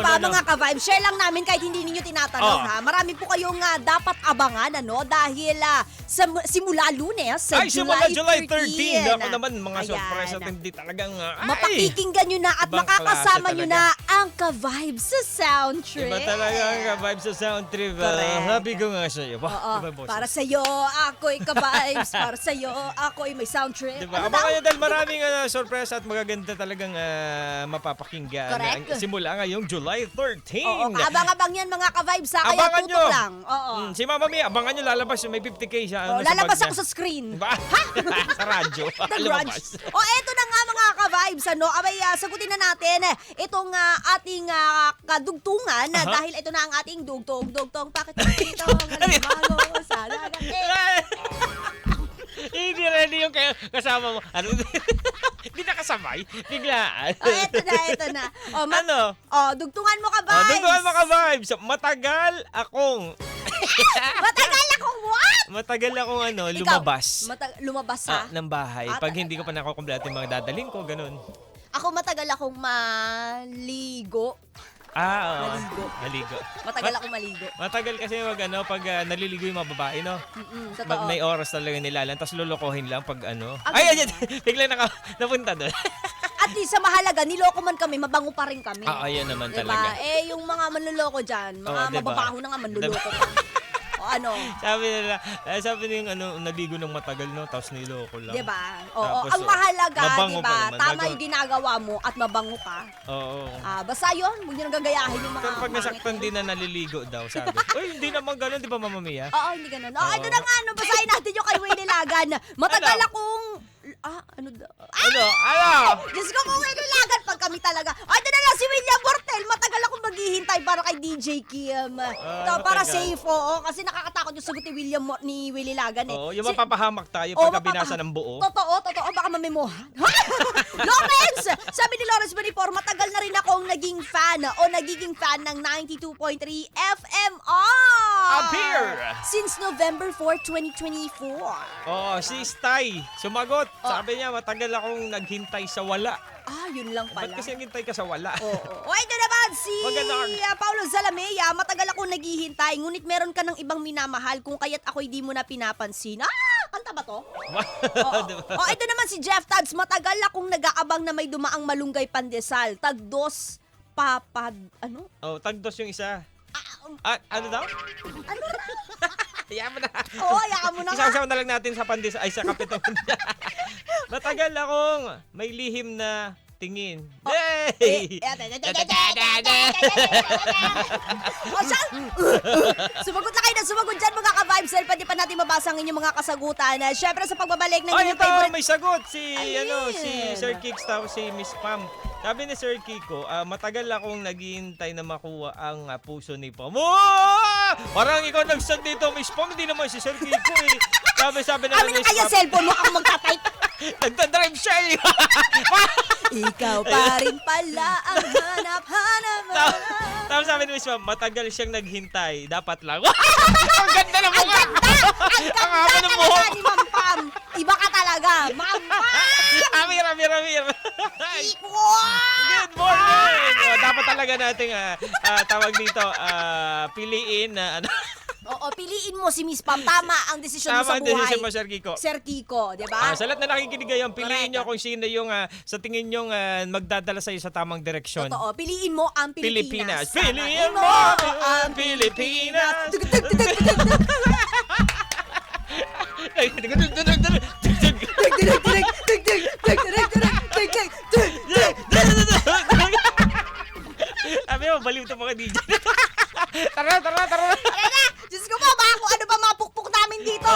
ba mga ka-vibe? Share lang namin kahit hindi ninyo tinatanong ha. Marami po kayong dapat abangan dahil simula Lunes sa July 13. Ako naman mga Ayan. surprise at hindi talagang mapakikinggan nyo na at Ibang makakasama klase nyo talaga. na ang ka-vibe sa sound trip. Iba talaga ang ka-vibe sa sound trip. Correct. Sabi ko nga sa'yo. Oo, Diba, boss? para sa'yo, ako'y ka-vibes. Para sa'yo, ako'y may sound trip. Diba? Ano Abangan daw? nyo dahil maraming surprise at magaganda talagang mapapakinggan. Correct. Simula ngayong July 13. Oo, abang-abang yan mga ka-vibes ha. Kaya Abangan tutok nyo. lang. Oo. Si Mama Mia, abangan nyo lalabas yung may 50k siya. Oh, lalabas ako sa screen. Diba? Sa radyo. The Lumabas. Grudge. Eto na nga mga ka-vibes, Abay, sagutin na natin itong ating kadugtungan dahil ito na ang ating dugtong. Bakit ito ang alimago sa dagat? Hindi ready yung kasama mo. Ano? Hindi nakasabay. Biglaan. Eto na. Ano? Dugtungan mo ka-vibes. Dugtungan mo ka-vibes. Matagal akong what? Matagal akong Ikaw, lumabas. lumabas ha? Ng bahay. Pag hindi ko pa nakukumpleto yung mga dadaling ko, ganun. Ako matagal akong maligo. Maligo. Matagal akong maligo. Matagal kasi pag naliligo yung mga babae, no? Totoo. May oras talaga nilalan, tapos lulukohin lang pag Ay, Ay, biglang napunta doon. At least sa mahalaga, niloko man kami, mabango pa rin kami. Ayan naman diba? talaga. Yung mga manloloko dyan, mga Oo, diba? mababaho na nga manloloko pa. O ano? Sabi nila yung naligo ng matagal, no? Tapos niloko lang. Diba? Oo. Tapos, Ang mahalaga, mabango diba? pa naman. Tama yung ginagawa mo at mabango ka. Oo. Basta yun, huwag nyo nang gagayahin yung mga Pero pag pangit. nasaktan din na naliligo daw, sabi. Uy, hindi naman ganun, di ba, Mama Mia? Oo, hindi ganun. Ito na nga, basahin natin yung kay Willie Lagan. Matagal Ano? akong... ano daw? Ano? Diyos ko kung Willie Lagan pag kami talaga. Ito na lang si William Bortel. Matagal akong maghihintay para kay DJ Kim. Para matagal. safe, kasi nakakatakot yung sagot ni Willie Lagan eh. Oo, yung mapapahamak tayo pagka binasa ng buo. Totoo, baka mamemohan. Lawrence! Sabi ni Lawrence Bonifor, matagal na rin akong naging fan o nagiging fan ng 92.3 FMR. Up here! Since November 4, 2024. Oo, si Stay, sumagot. Sabi niya, matagal akong naghintay sa wala. Yun lang pala. Ba't kasi naghintay ka sa wala? Oo. Ito naman si Paulo Zalamea, matagal akong naghihintay, ngunit meron ka ng ibang minamahal kung kaya't ako'y di mo na pinapansin. Kanta ba to? Oo. Ito naman si Jeff Tads, matagal akong nag-aabang na may dumaang malunggay pandesal. Tagdos, ano? Tagdos yung isa. Ano daw? Ano? Hayaan mo na. Hayaan mo na nga. Isasaw na lang natin sa sa kapitong. Matagal akong may lihim na tingin. Sumagot na kayo na sumagot dyan mga ka-vibes dahil pwede pa natin mabasa ang inyong mga kasagutan. Siyempre sa pagbabalik ng inyong Ito, favorite. may sagot si Alin? si Sir Kicks tapos si Miss Pam. Sabi ni Sir Kiko, matagal akong naghihintay na makuha ang puso ni Pam. Parang ikaw nag-send dito, Miss Pam, hindi naman si Sir Kiko eh. Sabi na Amin na kaya cellphone mo kang magtatype. Nagdadrive siya eh. Ikaw pa rin pala ang hanap-hanap. Tapos sabi ni Miss Pam, matagal siyang naghintay. Dapat lang. Ang ganda ng mukha! Ang ganda talaga ni Ma'am Pam. Iba ka talaga. Ma'am Pam! Amir. Good morning! Dapat talaga natin tawag dito, piliin na Piliin mo si Miss Pam. Tama ang desisyon mo sa tama ang buhay. decision mo, Sir Kiko. Sir Kiko, di ba? Sa lahat na nakikinig ngayon, piliin Correct. nyo kung sino yung sa tingin nyo magdadala sa'yo sa tamang direksyon. Totoo. Piliin mo ang Pilipinas. Piliin mo ang Pilipinas! Sabi mo, baliw ito mga DJ. Tara! Diyos ko po, baka kung ano ba mapukpuk namin dito.